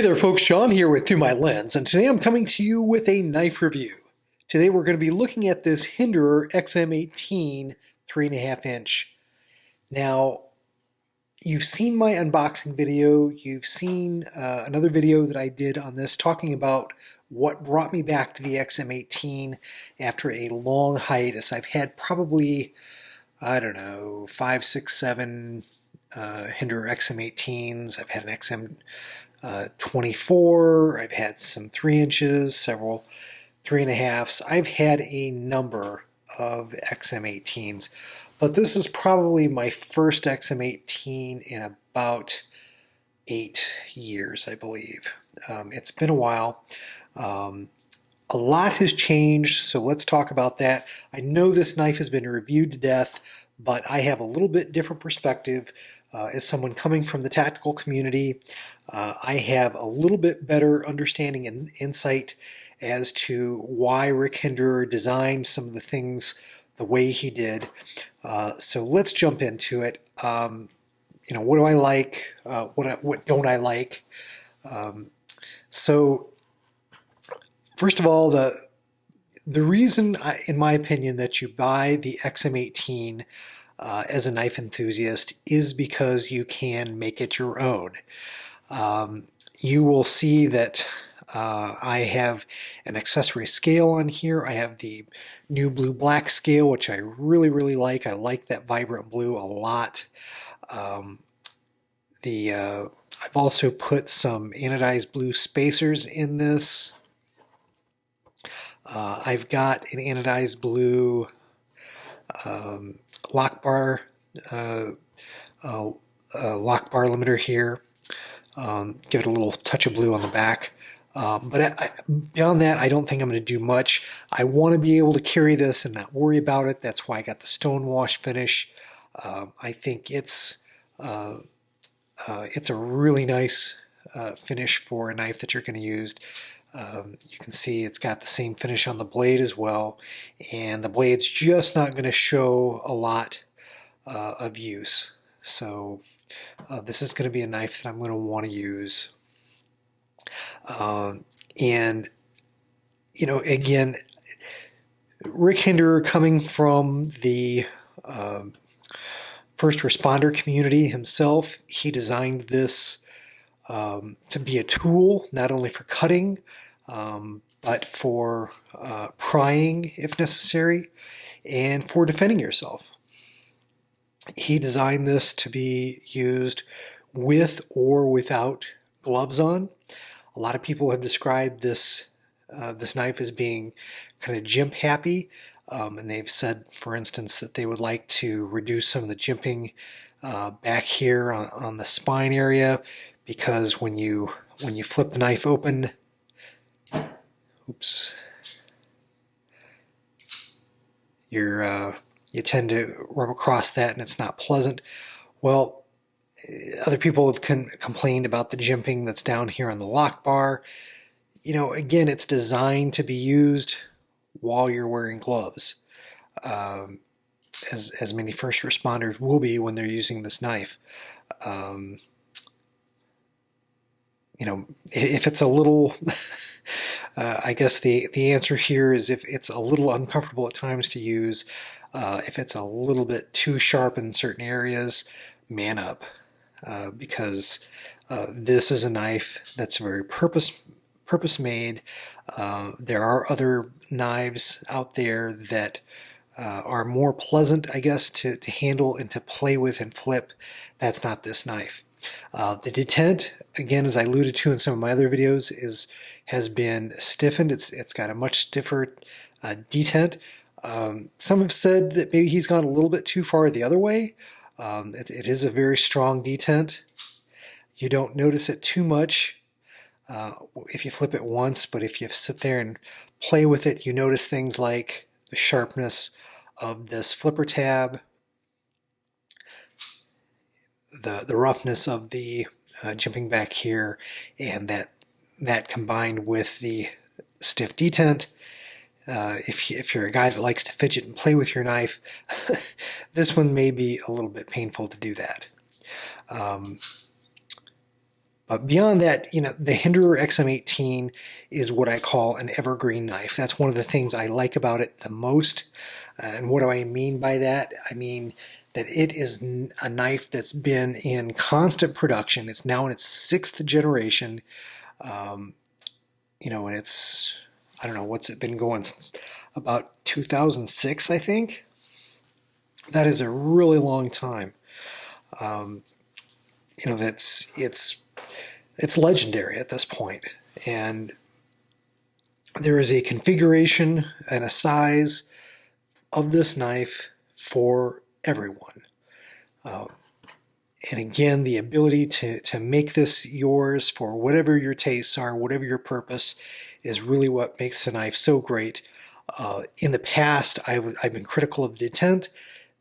there folks, Sean here with Through My Lens, and today I'm coming to you with a knife review. Today we're going to be looking at this Hinderer XM-18 3.5 inch. Now, you've seen my unboxing video, you've seen another video that I did on this talking about what brought me back to the XM-18 after a long hiatus. I've had probably, I don't know, 5, 6, 7 Hinderer XM-18s. I've had an XM-24, I've had some 3 inches, several 3.5s. I've had a number of XM-18s, but this is probably my first XM-18 in about 8 years, I believe. It's been a while. A lot has changed, so let's talk about that. I know this knife has been reviewed to death, but I have a little bit different perspective. As someone coming from the tactical community, I have a little bit better understanding and insight as to why Rick Hinderer designed some of the things the way he did. So let's jump into it. What do I like? What don't I like? So first of all, the reason, in my opinion, that you buy the XM-18 as a knife enthusiast is because you can make it your own. You will see that I have an accessory scale on here. I have the new blue-black scale, which I really like. I like that vibrant blue a lot. I've also put some anodized blue spacers in this. I've got an anodized blue lock bar limiter here. Give it a little touch of blue on the back. Beyond that, I don't think I'm going to do much. I want to be able to carry this and not worry about it. That's why I got the stonewash finish. I think it's a really nice finish for a knife that you're going to use. You can see it's got the same finish on the blade as well, and the blade's just not going to show a lot of use. So this is going to be a knife that I'm going to want to use. And again, Rick Hinderer, coming from the first responder community himself, he designed this to be a tool not only for cutting, but for prying if necessary, and for defending yourself. He designed this to be used with or without gloves on. A lot of people have described this knife as being kind of gimp happy, and they've said, for instance, that they would like to reduce some of the jimping back here on the spine area, because when you flip the knife open, oops, you tend to rub across that, and it's not pleasant. Well, other people have complained about the jimping that's down here on the lock bar. Again, it's designed to be used while you're wearing gloves, as many first responders will be when they're using this knife. If it's a little, I guess the answer here is if it's a little uncomfortable at times to use, if it's a little bit too sharp in certain areas, man up. Because this is a knife that's very purpose made. There are other knives out there that are more pleasant, I guess, to handle and to play with and flip. That's not this knife. The detent, again, as I alluded to in some of my other videos, has been stiffened. It's got a much stiffer detent. Some have said that maybe he's gone a little bit too far the other way. It is a very strong detent. You don't notice it too much if you flip it once, but if you sit there and play with it, you notice things like the sharpness of this flipper tab, the roughness of the jimping back here, and that combined with the stiff detent. If you're a guy that likes to fidget and play with your knife, this one may be a little bit painful to do that. But beyond that, the Hinderer XM-18 is what I call an evergreen knife. That's one of the things I like about it the most. And what do I mean by that? I mean that it is a knife that's been in constant production. It's now in its 6th generation. And I don't know, what's it been going since about 2006, I think? That is a really long time. It's legendary at this point. And there is a configuration and a size of this knife for everyone. And again, the ability to make this yours for whatever your tastes are, whatever your purpose, is really what makes the knife so great. In the past, I've been critical of the detent.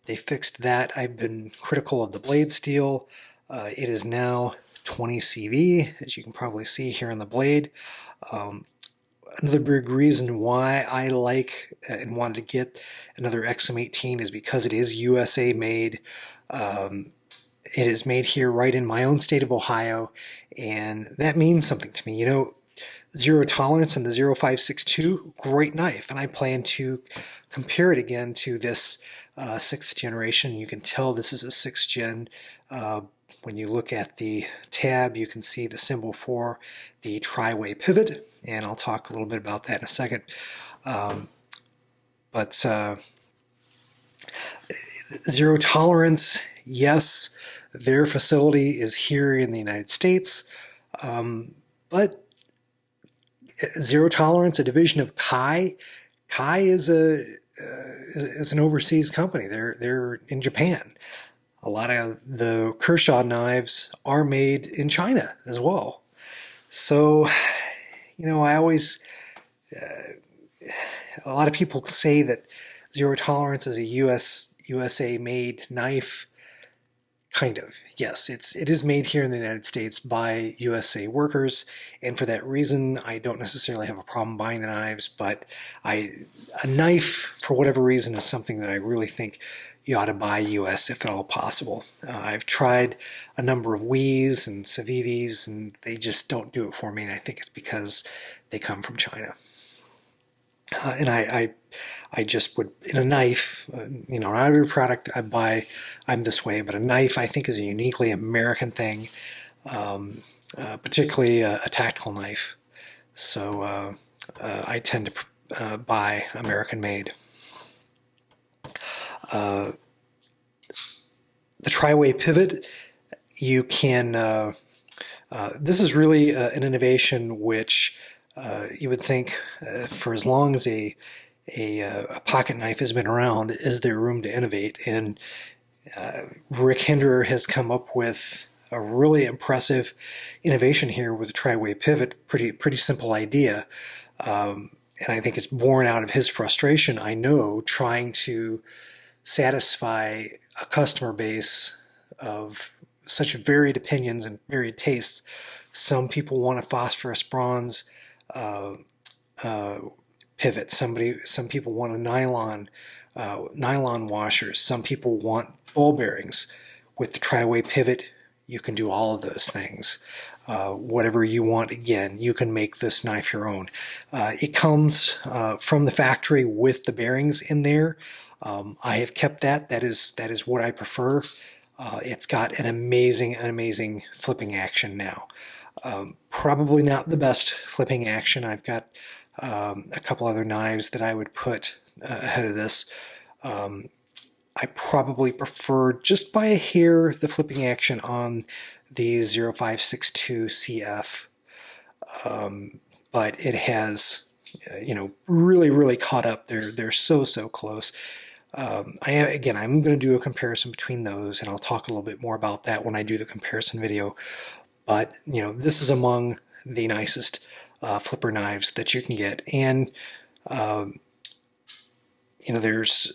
They fixed that. I've been critical of the blade steel. It is now 20 CV, as you can probably see here on the blade. Another big reason why I like and wanted to get another XM-18 is because it is USA made. It is made here right in my own state of Ohio, and that means something to me. Zero Tolerance and the 0562, great knife, and I plan to compare it again to this 6th generation. You can tell this is a 6th gen. When you look at the tab, you can see the symbol for the tri-way pivot, and I'll talk a little bit about that in a second. But Zero Tolerance, yes, their facility is here in the United States, but Zero Tolerance, a division of Kai is an overseas company. They're in Japan. A lot of the Kershaw knives are made in China as well. So, I always, a lot of people say that Zero Tolerance is a USA made knife. Kind of, yes. It is made here in the United States by USA workers, and for that reason, I don't necessarily have a problem buying the knives. But a knife, for whatever reason, is something that I really think you ought to buy US if at all possible. I've tried a number of Wiis and Civivis, and they just don't do it for me. And I think it's because they come from China. And I just would, in a knife, not every product I buy, I'm this way, but a knife I think is a uniquely American thing, particularly a tactical knife. So I tend to buy American made. The tri-way pivot, you can, this is really an innovation which you would think for as long as a pocket knife has been around, is there room to innovate? And Rick Hinderer has come up with a really impressive innovation here with the tri-way pivot. Pretty simple idea, and I think it's born out of his frustration, I know, trying to satisfy a customer base of such varied opinions and varied tastes. Some people want a phosphorus bronze pivot. Some people want a nylon washers. Some people want ball bearings. With the tri-way pivot, you can do all of those things. Whatever you want, again, you can make this knife your own. It comes from the factory with the bearings in there. I have kept that. That is what I prefer. It's got an amazing flipping action now. Probably not the best flipping action. I've got a couple other knives that I would put ahead of this. I probably prefer, just by a hair, the flipping action on the 0562 CF, but it has, really caught up. They're so close. I'm going to do a comparison between those, and I'll talk a little bit more about that when I do the comparison video. But this is among the nicest flipper knives that you can get, and there's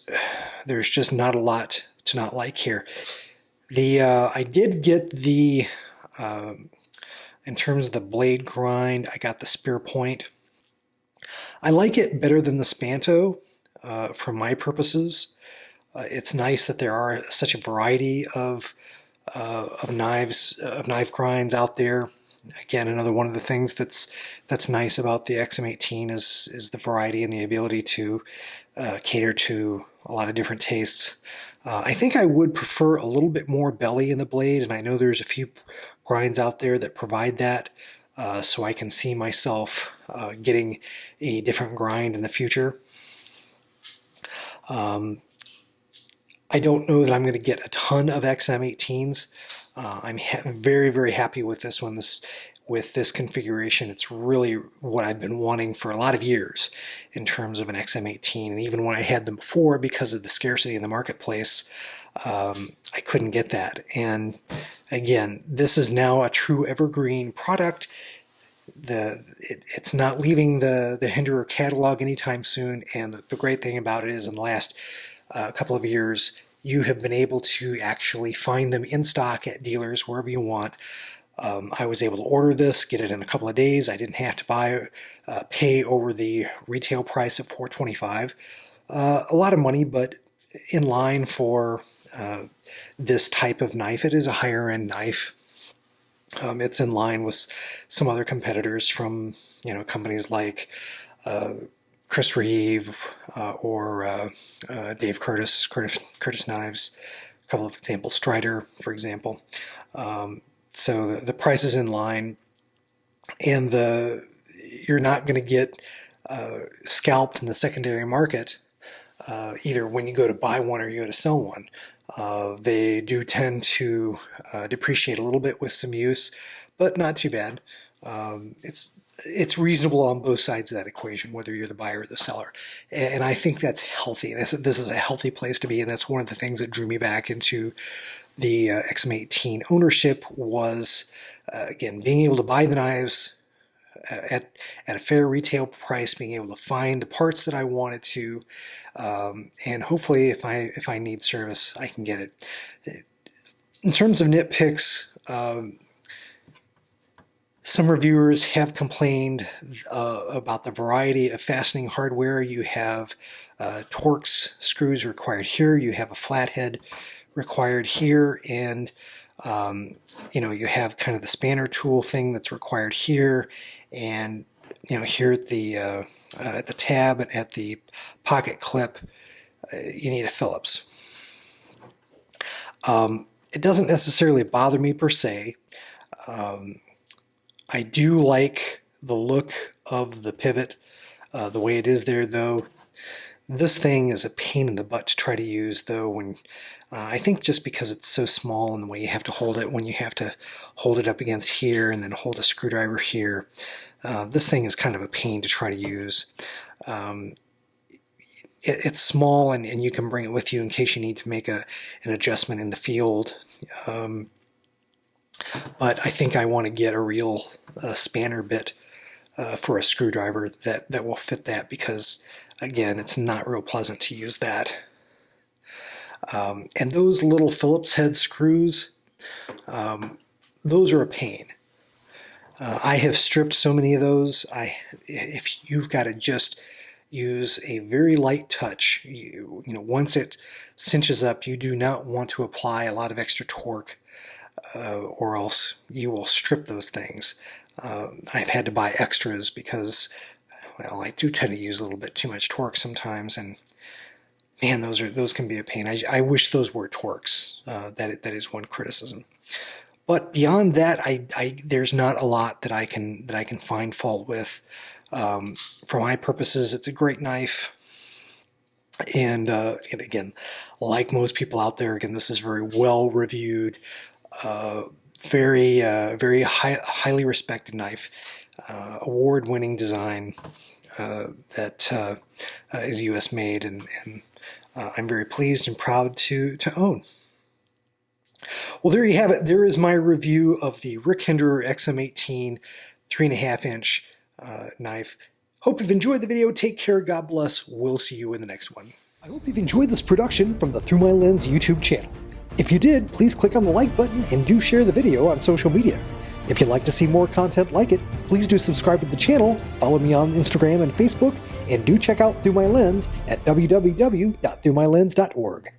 just not a lot to not like here. I did get the in terms of the blade grind, I got the spear point. I like it better than the Spanto for my purposes. It's nice that there are such a variety of knives, of knife grinds out there. Again, another one of the things that's nice about the XM-18 is the variety and the ability to cater to a lot of different tastes. I think I would prefer a little bit more belly in the blade, and I know there's a few grinds out there that provide that, so I can see myself getting a different grind in the future. I don't know that I'm going to get a ton of XM-18s. I'm very, very happy with this one. With this configuration, it's really what I've been wanting for a lot of years in terms of an XM-18. And even when I had them before, because of the scarcity in the marketplace, I couldn't get that. And again, this is now a true evergreen product. It's not leaving the Hinderer catalog anytime soon. And the great thing about it is, in the last couple of years, you have been able to actually find them in stock at dealers wherever you want. I was able to order this, get it in a couple of days. I didn't have to pay over the retail price of $425. A lot of money, but in line for this type of knife. It is a higher end knife. It's in line with some other competitors from companies like Chris Reeve or Dave Curtis Knives. A couple of examples, Strider, for example. So the price is in line, and you're not going to get scalped in the secondary market either when you go to buy one or you go to sell one. They do tend to depreciate a little bit with some use, but not too bad. It's reasonable on both sides of that equation, whether you're the buyer or the seller. And I think that's healthy. This is a healthy place to be, and that's one of the things that drew me back into the XM-18 ownership was, again, being able to buy the knives at a fair retail price, being able to find the parts that I wanted to, and hopefully if I need service, I can get it. In terms of nitpicks, some reviewers have complained about the variety of fastening hardware. You have Torx screws required here, you have a flathead required here, and you have kind of the spanner tool thing that's required here, and here at the tab and at the pocket clip, you need a Phillips. It doesn't necessarily bother me per se. I do like the look of the pivot, the way it is there, though. This thing is a pain in the butt to try to use, though, when I think just because it's so small and the way you have to hold it, when you have to hold it up against here and then hold a screwdriver here, this thing is kind of a pain to try to use. It's small, and you can bring it with you in case you need to make an adjustment in the field. But I think I want to get a real spanner bit for a screwdriver that will fit that, because again, it's not real pleasant to use that. And those little Phillips head screws, those are a pain. I have stripped so many of those. If you've got to just use a very light touch, once it cinches up, you do not want to apply a lot of extra torque, or else you will strip those things. I've had to buy extras because, well, I do tend to use a little bit too much torque sometimes, and man, those can be a pain. I wish those were Torx. That is one criticism. But beyond that, there's not a lot that I can find fault with. For my purposes, it's a great knife. And again, like most people out there, again, this is very well reviewed, very highly respected knife, award-winning design that is U.S. made, and I'm very pleased and proud to own. Well, there you have it. There is my review of the Rick Hinderer XM-18 3.5-inch knife. Hope you've enjoyed the video. Take care. God bless. We'll see you in the next one. I hope you've enjoyed this production from the Through My Lens YouTube channel. If you did, please click on the like button and do share the video on social media. If you'd like to see more content like it, please do subscribe to the channel, follow me on Instagram and Facebook, and do check out Through My Lens at www.throughmylens.org.